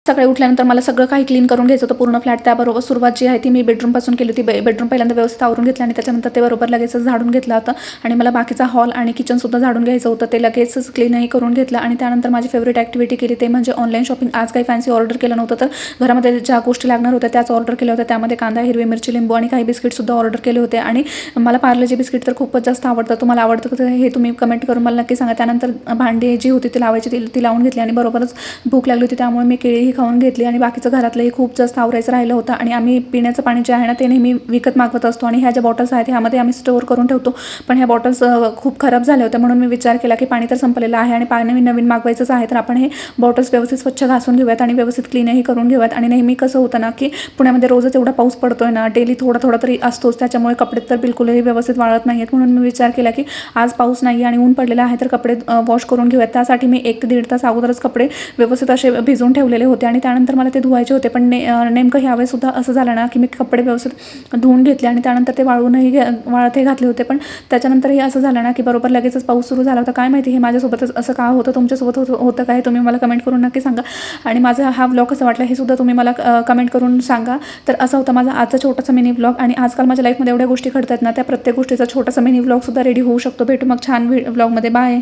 सकाळी उठल्यानंतर मला सगळं काही क्लीन करून घ्यायचं होतं पूर्ण फ्लॅट. त्याबरोबर सुरुवात जी आहे ती मी बेडरूमपासून केली होती. बेडरूम पहिल्यांदा व्यवस्थित आवरून घेतलं आणि त्याच्यानंतर ते बरोबर लगेच झाडून घेतलं होतं आणि मला बाकीचा हॉल आणि किचनसुद्धा झाडून घ्यायचं होतं. ते लगेचच क्लीनही करून घेतलं आणि त्यानंतर माझी फेवरेट ॲक्टिव्हिटी केली ते म्हणजे ऑनलाईन शॉपिंग. आज काही फॅन्सी ऑर्डर केलं नव्हतं, तर घरामध्ये ज्या गोष्टी लागणार होत्या त्याच ऑर्डर केल्या होत्या. त्यामध्ये कांदा, हिरवी मिरची, लिंबू आणि काही बिस्किटसुद्धा ऑर्डर केले होते. आणि मला पार्लेजी बिस्किट तर खूपच जास्त आवडतं. तुम्हाला आवडतं का हे तुम्ही कमेंट करून मला नक्की सांगा. त्यानंतर भांडी जी होती ती लावायची ती लावून घेतली आणि बरोबरच भूक लागली होती त्यामुळे मी केळीही खाऊन घेतली आणि बाकीचं घरातलंही खूप जास्त आवरायचं राहिलं होतं. आणि आम्ही पिण्याचं पाणी जे आहे ना ते नेहमी विकत मागवत असतो आणि ह्या ज्या बॉटल्स आहेत ह्यामध्ये आम्ही स्टोअर करून ठेवतो, पण ह्या बॉटल्स खूप खराब झाल्या होत्या म्हणून मी विचार केला की पाणी तर संपलेलं आहे आणि पाणी नवीन मागवायचंच आहे, तर आपण हे बॉटल्स व्यवस्थित स्वच्छ घासून घेऊयात आणि व्यवस्थित क्लीनही करून घेऊयात. आणि नेहमी कसं होतं ना की पुण्यामध्ये रोजच एवढा पाऊस पडतोय ना, डेली थोडा थोडा तरी असतोच, त्याच्यामुळे कपडे तर बिलकुलही व्यवस्थित वाळत नाही आहेत. म्हणून मी विचार केला की आज पाऊस नाही आणि ऊन पडलेलं आहे तर कपडे वॉश करून घेऊयात. त्यासाठी मी 1 ते 1.5 तास अगोदरच कपडे व्यवस्थित असे भिजवून ठेवलेले होते आणि त्यानंतर मला ते धुवायचे होते. पण नेमकं ह्यावेळेसुद्धा असं झालं ना की मी कपडे व्यवस्थित धुवून घेतले आणि त्यानंतर ते वाळतही घातले होते, पण त्याच्यानंतरही असं झालं ना की बरोबर लगेचच पाऊस सुरू झाला होता. काय माहिती हे माझ्यासोबतच असं का होतं, तुमच्यासोबत होतं काय, तुम्ही मला कमेंट करून नक्की सांगा. आणि माझा हा व्लॉग कसा वाटला हे सुद्धा तुम्ही मला कमेंट करून सांगा. तर असा होता माझा आजचा छोटासा मिनी व्लॉग. आणि आजकाल माझ्या लाईफमध्ये एवढ्या गोष्टी घडतात ना, त्या प्रत्येक गोष्टीचा छोटासा मिनी व्लॉगसुद्धा रेडी होऊ शकतो. भेटू मग छान व्लॉगमध्ये. बाय.